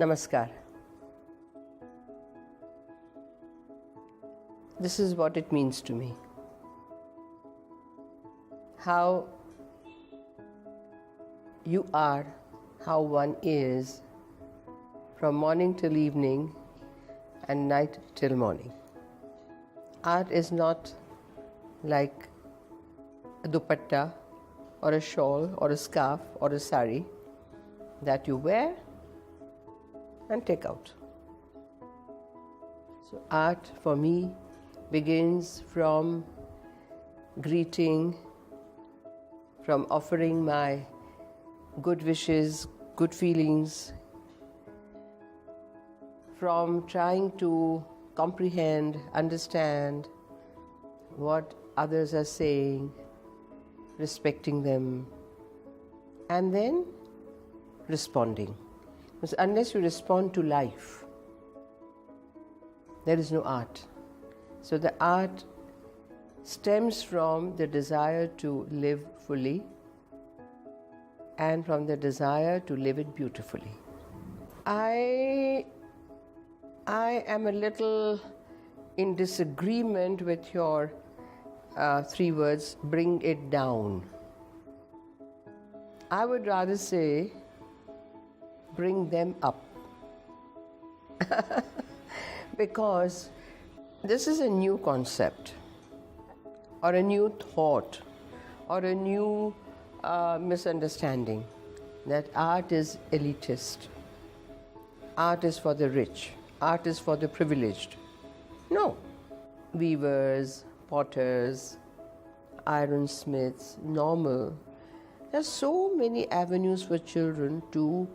Namaskar. This is what it means to me. How you are, how one is, from morning till evening and night till morning. Art is not like a dupatta or a shawl or a scarf or a sari that you wear and take out. So art for me begins from greeting, from offering my good wishes, good feelings, from trying to comprehend, understand what others are saying, respecting them, and then responding. Because unless you respond to life, there is no art. So the art stems from the desire to live fully and from the desire to live it beautifully. I am a little in disagreement with your 3 words, bring it down. I would rather say, bring them up. Because this is a new concept, or a new thought, or a new misunderstanding that art is elitist, art is for the rich, art is for the privileged. No. Weavers, potters, ironsmiths, normal. There are so many avenues for children to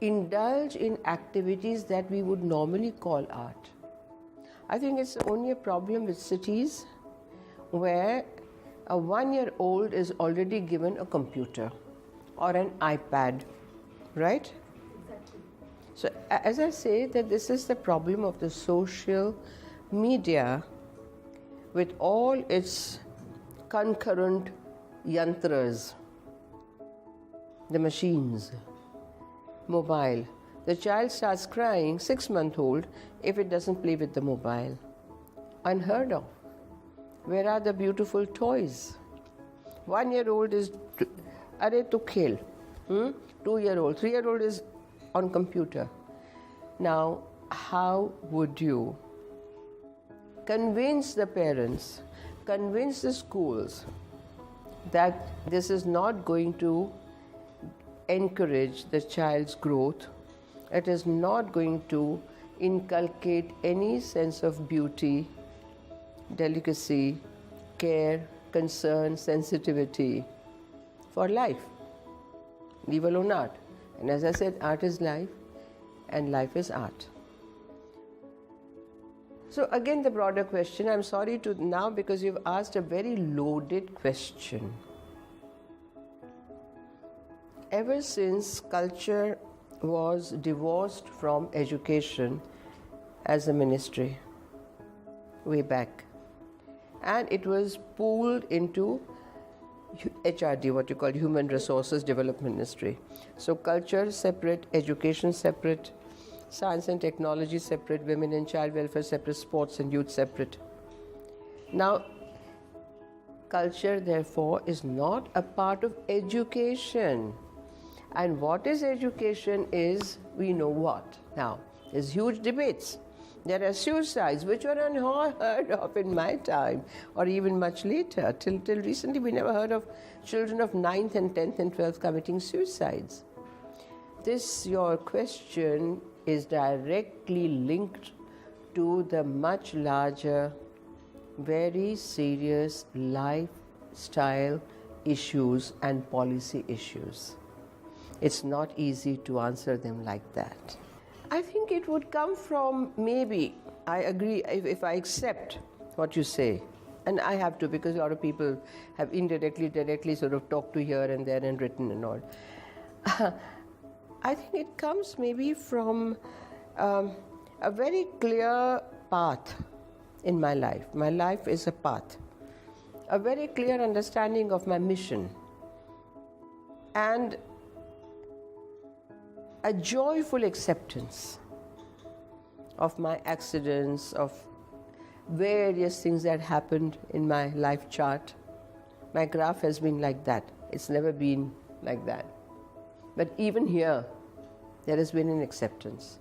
indulge in activities that we would normally call art. I think it's only a problem with cities where a 1-year-old is already given a computer or an iPad, right? Exactly. So as I say, that this is the problem of the social media with all its concurrent yantras, the machines, mobile. The child starts crying, 6-month-old, if it doesn't play with the mobile. Unheard of. Where are the beautiful toys? 1-year-old is, are to khel. 2-year-old, 3-year-old is on computer. Now, how would you convince the parents, convince the schools that this is not going to encourage the child's growth? It is not going to inculcate any sense of beauty, delicacy, care, concern, sensitivity for life, leave alone art. And as I said, art is life and life is art. So again, the broader question, I'm sorry to now, because you've asked a very loaded question. Ever since culture was divorced from education as a ministry, way back, and it was pooled into HRD, what you call Human Resources Development Ministry. So culture separate, education separate, science and technology separate, women and child welfare separate, sports and youth separate. Now, culture therefore is not a part of education. And what is education is, we know what. Now, there's huge debates. There are suicides, which were unheard of in my time, or even much later. Till recently, we never heard of children of 9th and 10th and 12th committing suicides. This, your question, is directly linked to the much larger, very serious lifestyle issues and policy issues. It's not easy to answer them like that. I think it would come from, maybe, I agree, if I accept what you say, and I have to, because a lot of people have indirectly, directly sort of talked to here and there and written and all. I think it comes maybe from a very clear path in my life. My life is a path. A very clear understanding of my mission. And a joyful acceptance of my accidents, of various things that happened in my life chart. My graph has been like that. It's never been like that. But even here, there has been an acceptance.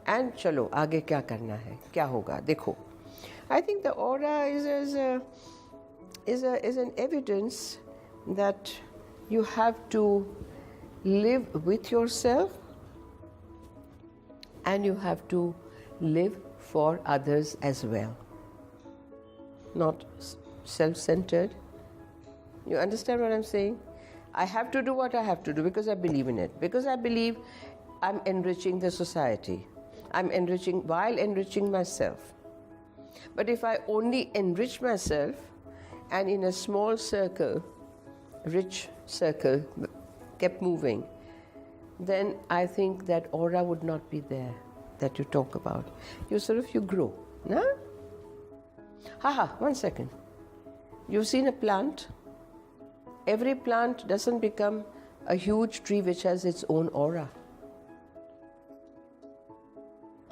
And chalo, aage kya karna hai? Kya hoga? Dekho. I think the aura is an evidence that you have to live with yourself and you have to live for others as well. Not self-centered. You understand what I'm saying? I have to do what I have to do because I believe in it. Because I believe I'm enriching the society. I'm enriching while enriching myself. But if I only enrich myself and in a small circle, rich circle, kept moving, then I think that aura would not be there that you talk about. You grow. No? One second. You've seen a plant? Every plant doesn't become a huge tree which has its own aura.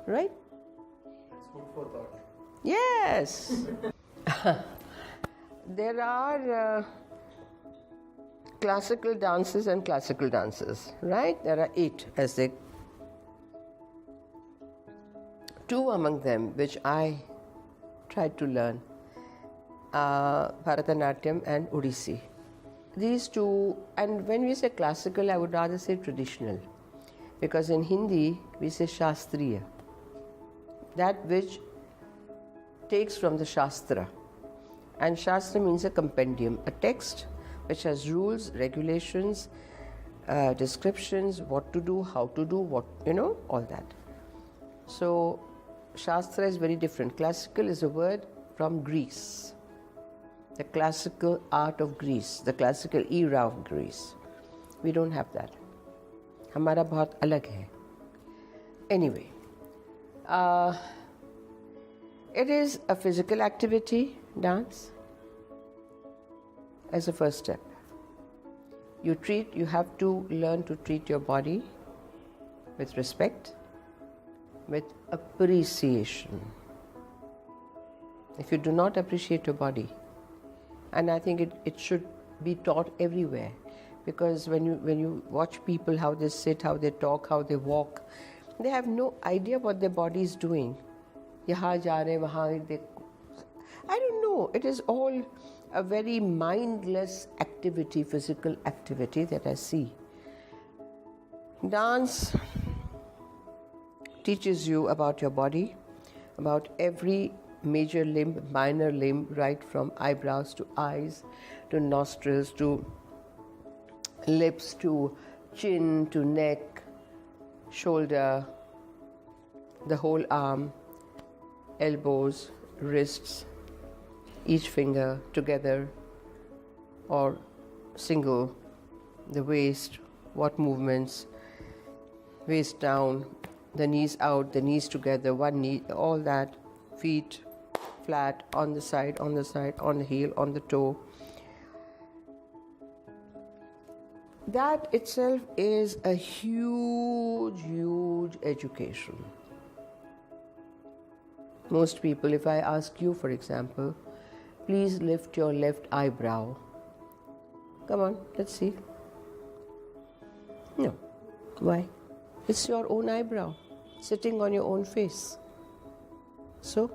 Right? It's food for thought. Yes. There are classical dances and classical dances, right? There are 8 as they. 2 among them which I tried to learn, Bharatanatyam and Odissi. These 2, and when we say classical, I would rather say traditional, because in Hindi we say Shastriya, that which takes from the Shastra. And Shastra means a compendium, a text which has rules, regulations, descriptions, what to do, how to do, what, all that. So, Shastra is very different. Classical is a word from Greece, the classical art of Greece, the classical era of Greece. We don't have that. हमारा बहुत अलग है. Anyway, it is a physical activity, dance, as a first step. You have to learn to treat your body with respect, with appreciation. If you do not appreciate your body, and I think it should be taught everywhere, because when you watch people, how they sit, how they talk, how they walk, they have no idea what their body is doing. Yahan ja rahe, wahan they. I don't know. It is all a very mindless activity, physical activity that I see. Dance teaches you about your body, about every major limb, minor limb, right from eyebrows to eyes, to nostrils, to lips, to chin, to neck, shoulder, the whole arm, elbows, wrists, each finger together or single, the waist, what movements, waist down, the knees out, the knees together, one knee, all that, feet flat, on the side, on the heel, on the toe. That itself is a huge, huge education. Most people, if I ask you, for example, please lift your left eyebrow. Come on, let's see. No. Why? It's your own eyebrow, sitting on your own face. So,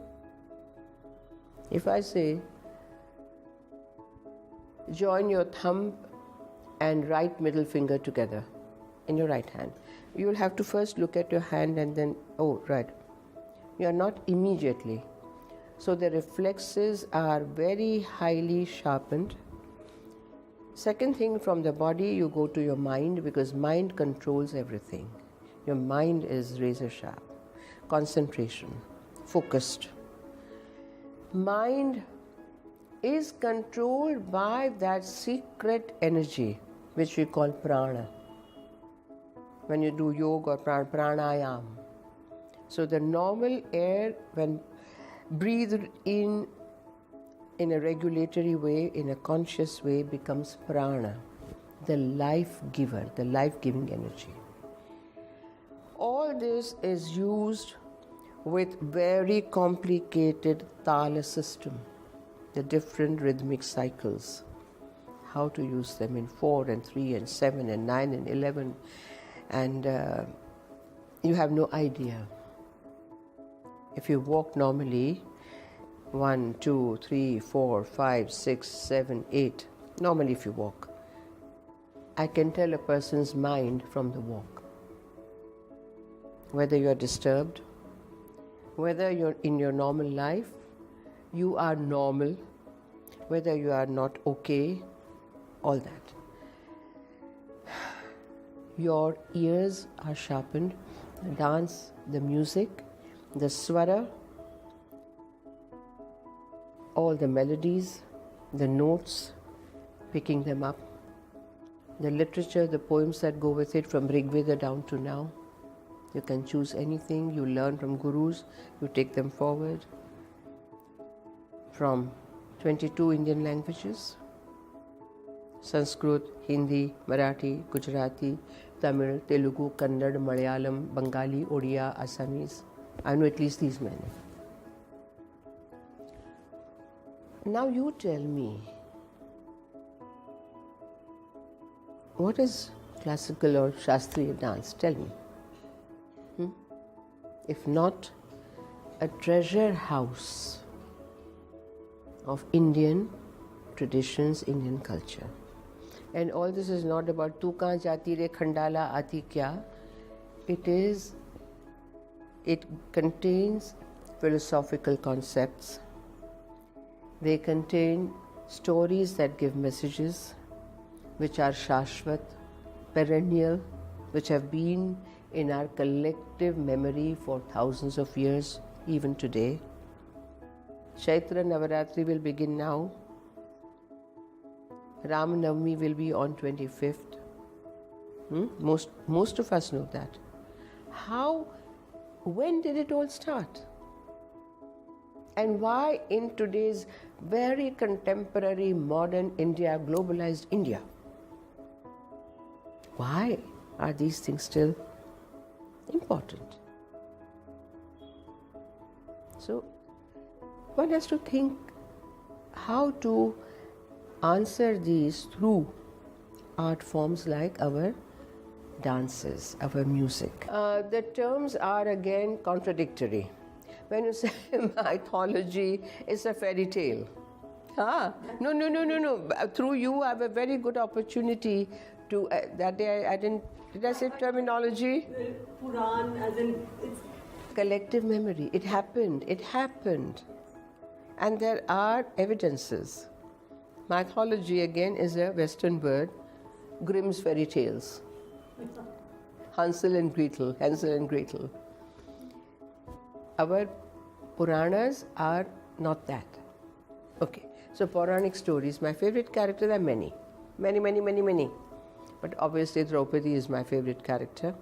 if I say, join your thumb and right middle finger together in your right hand, you will have to first look at your hand and then, oh, right. You are not immediately. So the reflexes are very highly sharpened. Second thing, from the body you go to your mind, because mind controls everything. Your mind is razor sharp. Concentration, focused. Mind is controlled by that secret energy which we call prana. When you do yoga or pranayam. So the normal air, when breathed in a regulatory way, in a conscious way, becomes prana, the life giver, the life-giving energy. all this is used with very complicated tala system, the different rhythmic cycles, how to use them in 4 and 3 and 7 and 9 and 11, and you have no idea. If you walk normally, 1, 2, 3, 4, 5, 6, 7, 8, normally if you walk, I can tell a person's mind from the walk. Whether you are disturbed, whether you're in your normal life, you are normal, whether you are not okay, all that. Your ears are sharpened, the dance, the music, the swara, all the melodies, the notes, picking them up, the literature, the poems that go with it from Rig Veda down to now. You can choose anything you learn from gurus, you take them forward from 22 Indian languages: Sanskrit, Hindi, Marathi, Gujarati, Tamil, Telugu, Kannada, Malayalam, Bengali, Odia, Assamese. I know at least these many. Now you tell me, what is classical or Shastriya dance? Tell me. If not a treasure house of Indian traditions, Indian culture. And all this is not about tu kahan jati re khandala aati kya. It contains philosophical concepts. They contain stories that give messages, which are shashvat, perennial, which have been in our collective memory for thousands of years, even today. Chaitra Navaratri will begin now. Ram Navami will be on 25th. Most of us know that. When did it all start? And why in today's very contemporary, modern India, globalized India? Why are these things still important? So one has to think how to answer these through art forms like our dances, our music. The terms are again contradictory. When you say mythology, it's a fairy tale. No. Through you, I have a very good opportunity to. That day I didn't. Did I say terminology? Puran, as in it's collective memory. It happened. And there are evidences. Mythology again is a Western word. Grimm's fairy tales. Hansel and Gretel. Our Puranas are not that. Okay, so Puranic stories. My favorite characters are many. But obviously Draupadi is my favorite character.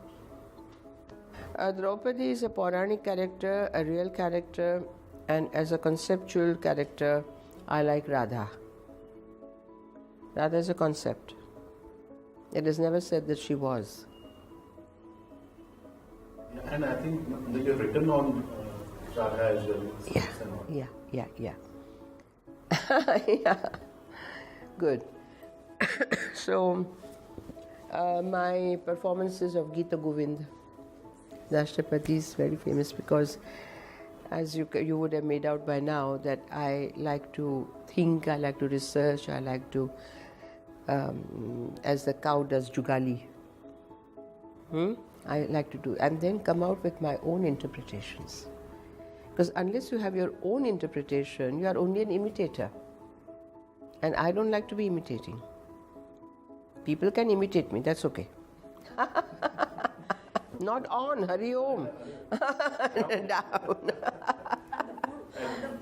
Draupadi is a Puranic character, a real character, and as a conceptual character, I like Radha. Radha is a concept. It is never said that she was. And I think that you've written on Radha as well. Yeah. Yeah. Good. So, my performances of Gita Govind, Rashtrapati, is very famous because, as you would have made out by now, that I like to think, I like to research, I like to, as the cow does jugali. I like to do, and then come out with my own interpretations. Because unless you have your own interpretation, you are only an imitator. And I don't like to be imitating. People can imitate me, that's okay. Not on, Hari Om. Down. the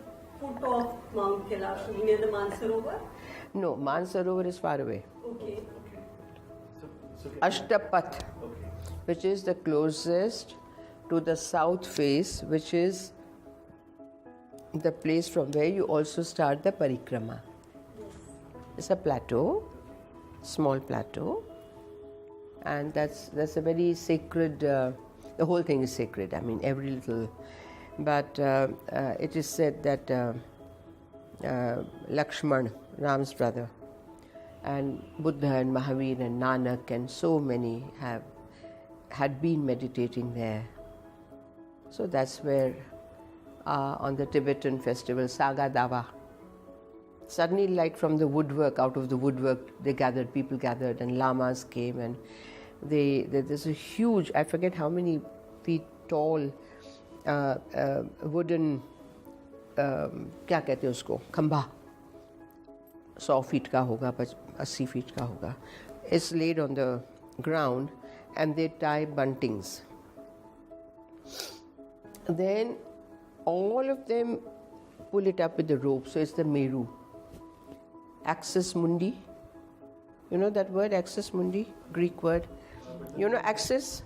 foot of Mount Kailash, near the Mansarovar. No, Mansarovar is far away. Okay. So Ashtapath, which is the closest to the south face, which is the place from where you also start the parikrama. It's a plateau, small plateau, and that's a very sacred The whole thing is sacred. I mean, every little. But it is said that Lakshman, Ram's brother, and Buddha and Mahavir and Nanak and so many had been meditating there. So that's where on the Tibetan festival Saga Dawa, suddenly like from the woodwork, out of the woodwork people gathered and lamas came, and there's a huge, I forget how many feet tall wooden क्या कहते हैं उसको, खंबा 100 feet का होगा, 80 feet का होगा. It's laid on the ground and they tie buntings. Then all of them pull it up with the rope, so it's the Meru. Axis mundi. You know that word, axis mundi? Greek word. You know axis?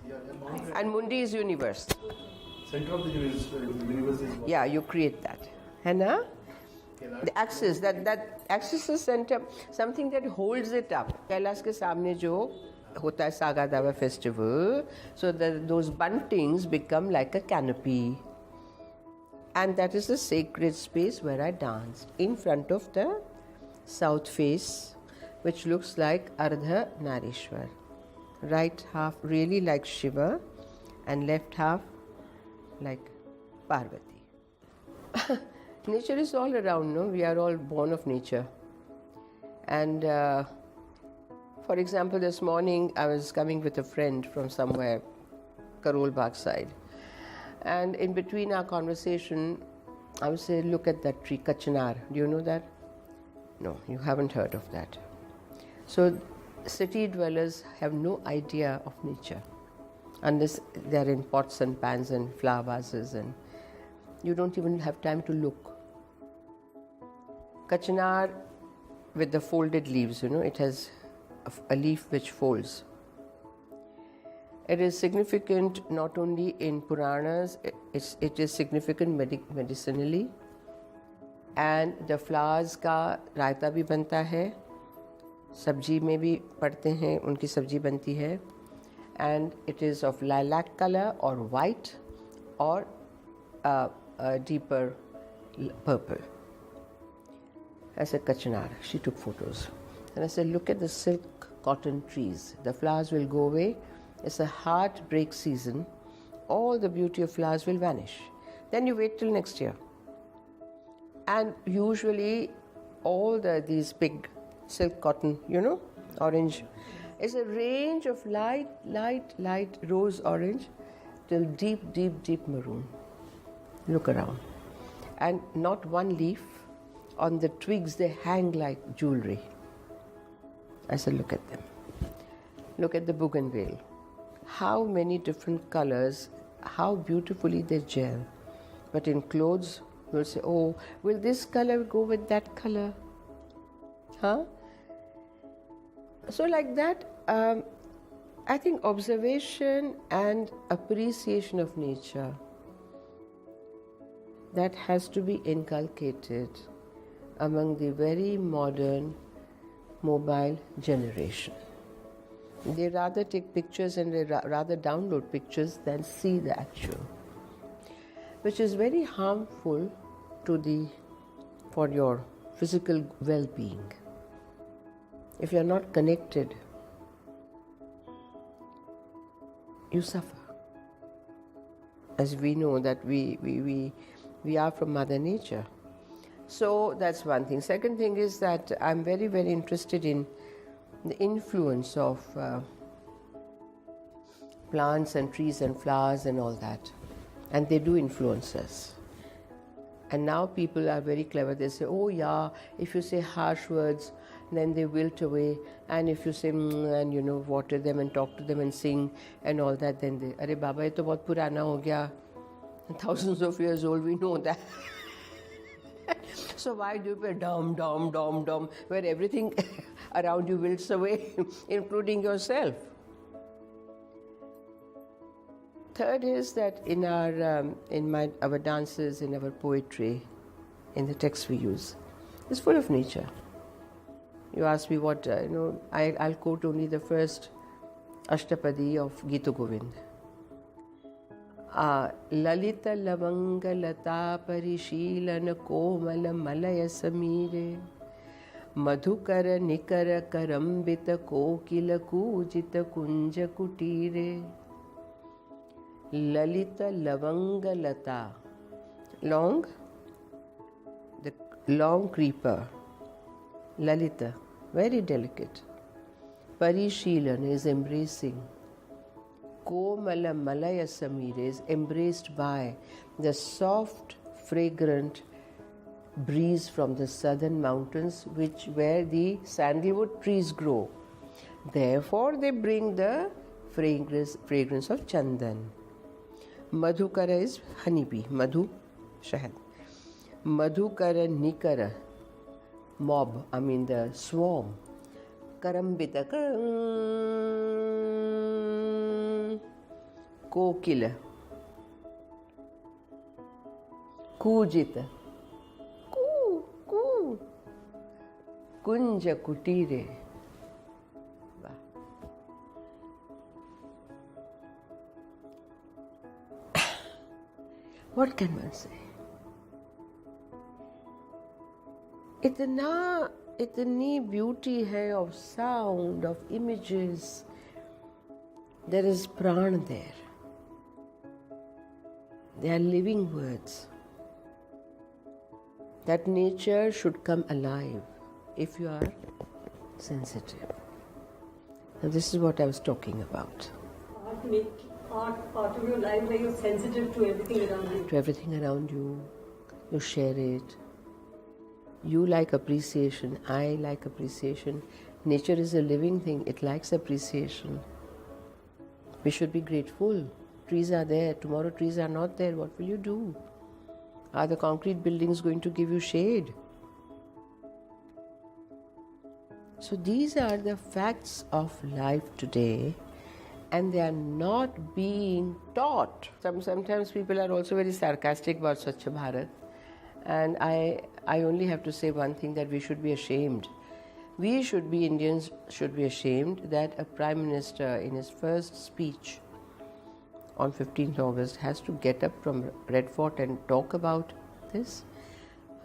And mundi is universe. Center of the universe is what? Yeah, you create that. Hana? The axis, that axis is center, something that holds it up. Kailash ke सामने जो होता है Saga Dawa festival, so those buntings become like a canopy. And that is the sacred space where I danced, in front of the south face, which looks like Ardha Narishwar. Right half really like Shiva, and left half like Parvati. Nature is all around, no? We are all born of nature. And for example, this morning I was coming with a friend from somewhere, Karol Bagh side. And in between our conversation, I would say, look at that tree, Kachanar. Do you know that? No, you haven't heard of that. So city dwellers have no idea of nature unless they are in pots and pans and flower vases, and you don't even have time to look. Kachanar with the folded leaves, you know, it has a leaf which folds. It is significant not only in Puranas, it is significant medicinally, and the flowers का रायता भी बनता है, सब्जी में भी पड़ते हैं, उनकी सब्जी बनती है, and it is of lilac color or white or a deeper purple. I said, Kachanar. She took photos. And I said, look at the silk cotton trees. The flowers will go away. It's a heartbreak season. All the beauty of flowers will vanish. Then you wait till next year. And usually all these big silk cotton, you know, orange, is a range of light rose orange till deep maroon. Look around. And not one leaf. On the twigs they hang like jewelry. I said, look at them. Look at the bougainville. How many different colors, how beautifully they gel. But in clothes, you'll say, oh, will this color go with that color? Huh? So like that, I think observation and appreciation of nature, that has to be inculcated among the very modern mobile generation. They rather take pictures and they rather download pictures than see the actual, which is very harmful for your physical well-being. If you are not connected, you suffer. As we know that we are from Mother Nature. So that's one thing. Second thing is that I'm very, very interested in the influence of plants and trees and flowers and all that. And they do influence us. And now people are very clever. They say, oh yeah, if you say harsh words, then they wilt away. And if you say, and you know, water them and talk to them and sing and all that, then they, Arey Baba, ye to bahut purana ho gaya. Thousands of years old, we know that. So why do you play dum, dum, dum, dum, where everything around you wilts away, including yourself? Third is that in our dances, in our poetry, in the texts we use, it's full of nature. You ask me what, I'll quote only the first Ashtapadi of Gita Govind. Lalit लवंग लता परिशीलन कोमल Malay समीरे Madhukar निकर करम्बित कोकिल कूजित कुंज कुटीरे ललित लवंग लता, long, the long creeper, lalita, very delicate. Parishilan is embracing. Komala malaya samir is embraced by the soft, fragrant breeze from the southern mountains, where the sandalwood trees grow. Therefore, they bring the fragrance of chandan. Madhukara is honeybee, madhu, shahad. Madhukara nikara, mob, the swarm. Karambita, kokila. Kujita, ku. Kunja kutire. What can one say? इतनी beauty है of sound, of images. There is pran there. They are living words. That nature should come alive if you are sensitive. Now this is what I was talking about. Art part of your life where you're sensitive to everything around you. To everything around you. You share it. You like appreciation. I like appreciation. Nature is a living thing. It likes appreciation. We should be grateful. Trees are there. Tomorrow trees are not there. What will you do? Are the concrete buildings going to give you shade? So these are the facts of life today, and they are not being taught. Sometimes people are also very sarcastic about Swachh Bharat, and I only have to say one thing, that we should be ashamed. Indians should be ashamed that a Prime Minister in his first speech on 15th August has to get up from Red Fort and talk about this.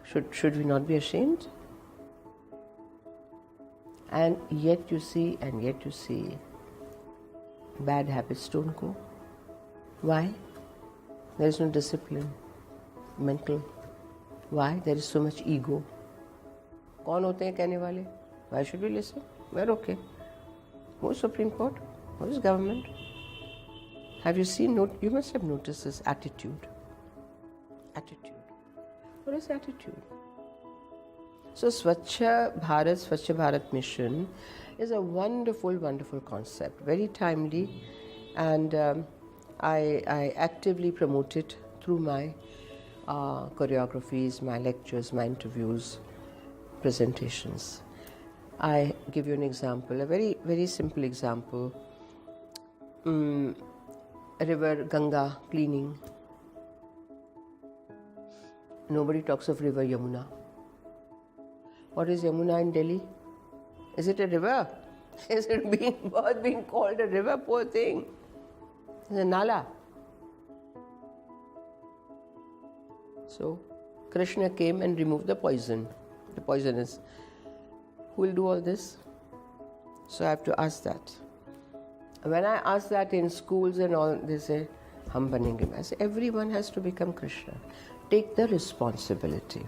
Should we not be ashamed? And yet you see, bad habits don't go. Why? There is no discipline, mental. Why? There is so much ego. कौन होते हैं कहने वाले? Why should we listen? We're okay. Who is Supreme Court? Who is government? Have you seen? You must have noticed this attitude. What is attitude? So Swachh Bharat mission is a wonderful, wonderful concept, very timely, and I actively promote it through my choreographies, my lectures, my interviews, presentations. I give you an example, a very, very simple example. River Ganga cleaning. Nobody talks of river Yamuna. What is Yamuna in Delhi? Is it a river? Is it being called a river? Poor thing. It's a nala. So Krishna came and removed the poison. The poisonous. Who will do all this? So I have to ask that. When I ask that in schools and all, they say, "Hum banenge." I say, everyone has to become Krishna. Take the responsibility.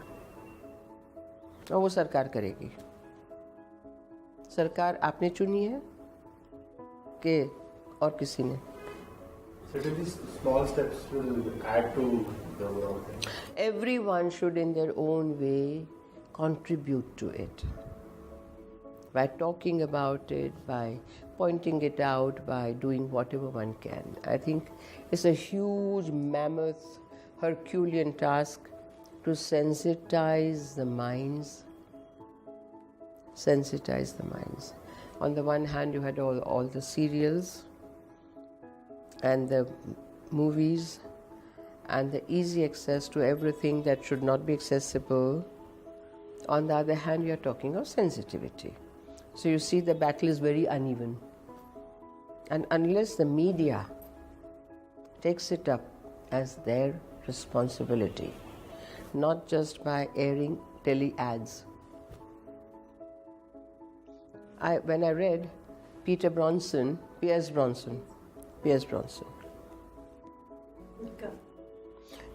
और वो सरकार करेगी. सरकार आपने चुनी है कि और किसी ने? Certainly small steps will add to the overall thing. Everyone should in their own way contribute to it. By talking about it, by pointing it out, by doing whatever one can. I think it's a huge, mammoth, Herculean task to sensitize the minds. On the one hand, you had all the serials and the movies and the easy access to everything that should not be accessible. On the other hand, you are talking of sensitivity. So you see the battle is very uneven. And unless the media takes it up as their responsibility, not just by airing tele ads. When I read Pierce Bronson, he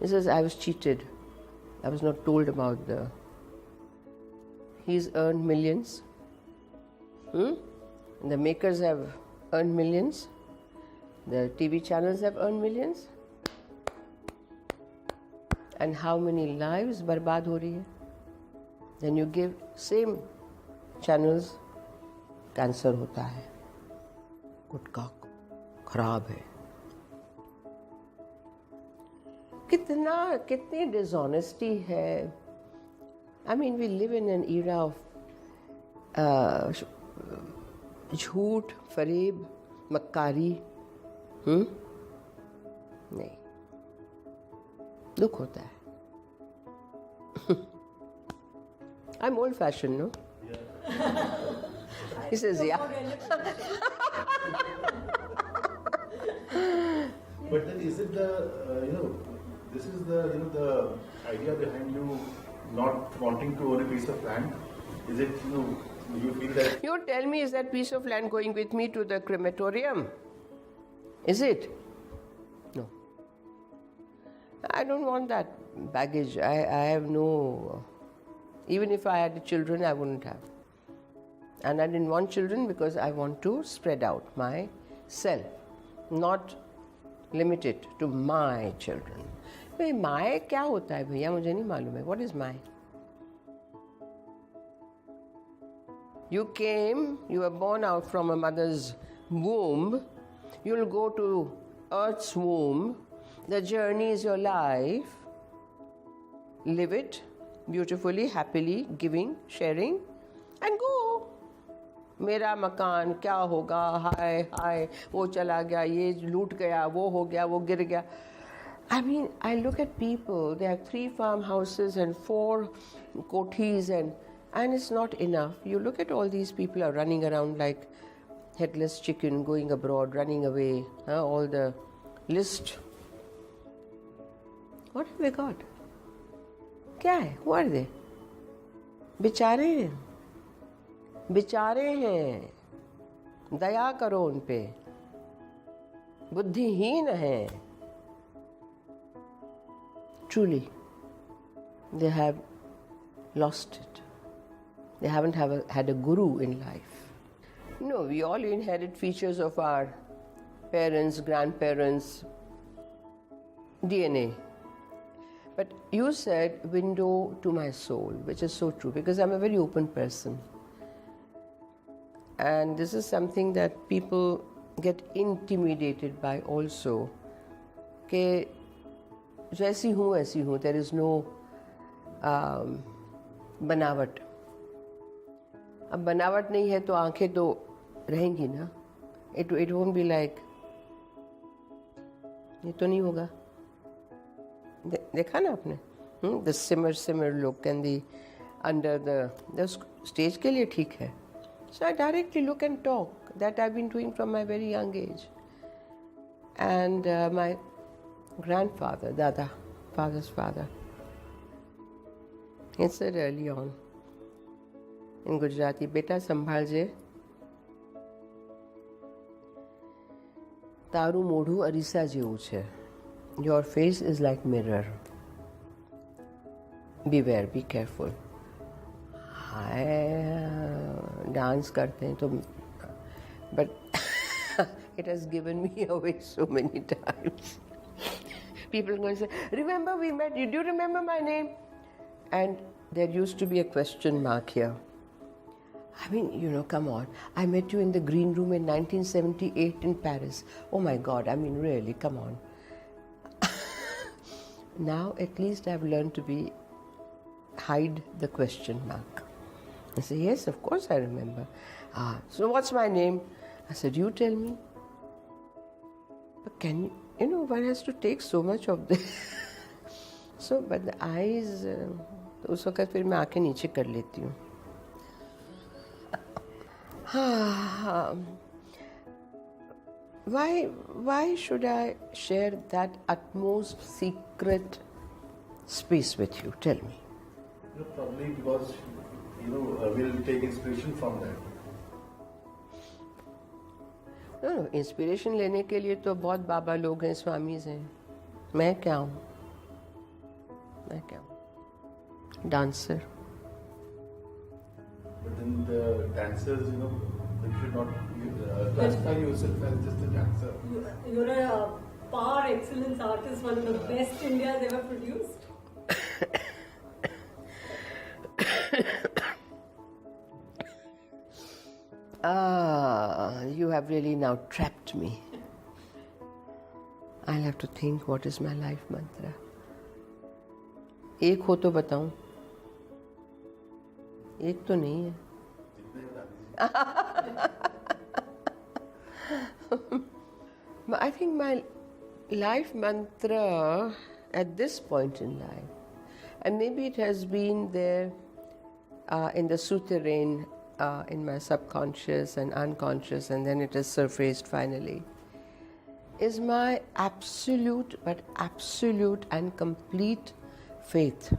says, I was cheated. I was not told about he's earned millions. The makers have earned millions. The TV channels have earned millions. And how many lives बर्बाद हो रही है? Then you give same channels, cancer होता है, गुटखा खराब है. कितनी dishonesty है. I mean, we live in an era of झूठ, फरेब, मक्कारी. नहीं, दुख होता है. I'm old fashioned, no? He says, yeah. But then is it this is the idea behind you not wanting to own a piece of land? Is it, you feel that... You tell me, is that piece of land going with me to the crematorium? Is it? No. I don't want that baggage. I have no... Even if I had children, I wouldn't have. And I didn't want children because I want to spread out myself, not limit it to my children. भाई my क्या होता है भैया, मुझे नहीं मालूम है. What is my? You came, you were born out from a mother's womb. You'll go to Earth's womb. The journey is your life. Live it beautifully, happily, giving, sharing, and go. मेरा मकान क्या होगा, हाय हाय वो चला गया, ये लूट गया, वो हो गया, वो गिर गया. I mean, I look at people, they have 3 farmhouses and 4 kothis and it's not enough. You look at all these people are running around like headless chicken, going abroad, running away, all the list. What have we got? क्या है? Who are they? बेचारे हैं, दया करो उन पे, बुद्धिहीन हैं. Truly, they have lost it. They haven't had a guru in life. No, we all inherit features of our parents, grandparents, DNA. But you said window to my soul, which is so true because I'm a very open person. And this is something that people get intimidated by also. कि जैसी हूँ, there is no बनावट. अब बनावट नहीं है तो आंखें तो रहेंगी ना. It won't be like ये तो नहीं होगा. देखा ना आपने? The simmer look and the under the stage के लिए ठीक है. So I directly look and talk. That I've been doing from my very young age. And my grandfather, Dada, father's father, he said early on in Gujarati, "Beta संभालजे, તારું મોઢું અરીસા જેવું છે. Your face is like mirror. Beware, be careful." Dance करते हैं तो but it has given me away so many times. People are going to say, "Remember we met, do you remember my name?" And there used to be a question mark here. I mean, come on. I met you in the green room in 1978 in Paris. Oh my God, I mean really, come on. Now at least I've learned to hide the question mark. I say, "Yes, of course I remember." "So what's my name?" I said, "You tell me." But can you, one has to take so much of this. So, but the eyes, तो उस वक़्त फिर मैं आँखें नीचे कर लेती हूँ. Why should I share that utmost secret space with you? Tell me. Probably because we'll take inspiration from that. No, inspiration लेने के लिए तो बहुत बाबा लोग हैं, स्वामीज हैं. मैं क्या हूँ? Dancer. But then the dancers, you should not classify yourself as just a dancer. You're a par excellence artist, one of the best India's ever produced. You have really now trapped me. I'll have to think what is my life mantra. एक हो तो बताऊं. एक तो नहीं है. I think my life mantra at this point in life, and maybe it has been there in the souterrain in my subconscious and unconscious, and then it has surfaced finally, is my absolute and complete faith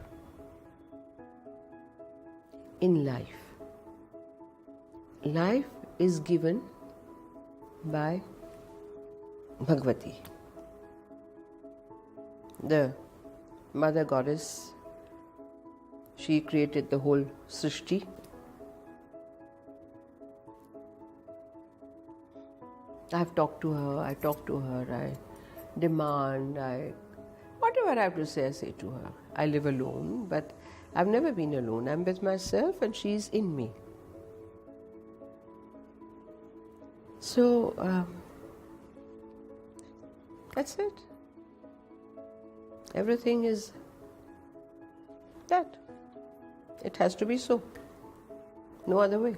in life. Life is given by Bhagavati, the mother goddess. She created the whole Srishti. I've talked to her, I demand, whatever I have to say, I say to her. I live alone, but I've never been alone. I'm with myself and she's in me. So, that's it. Everything is that. It has to be so. No other way.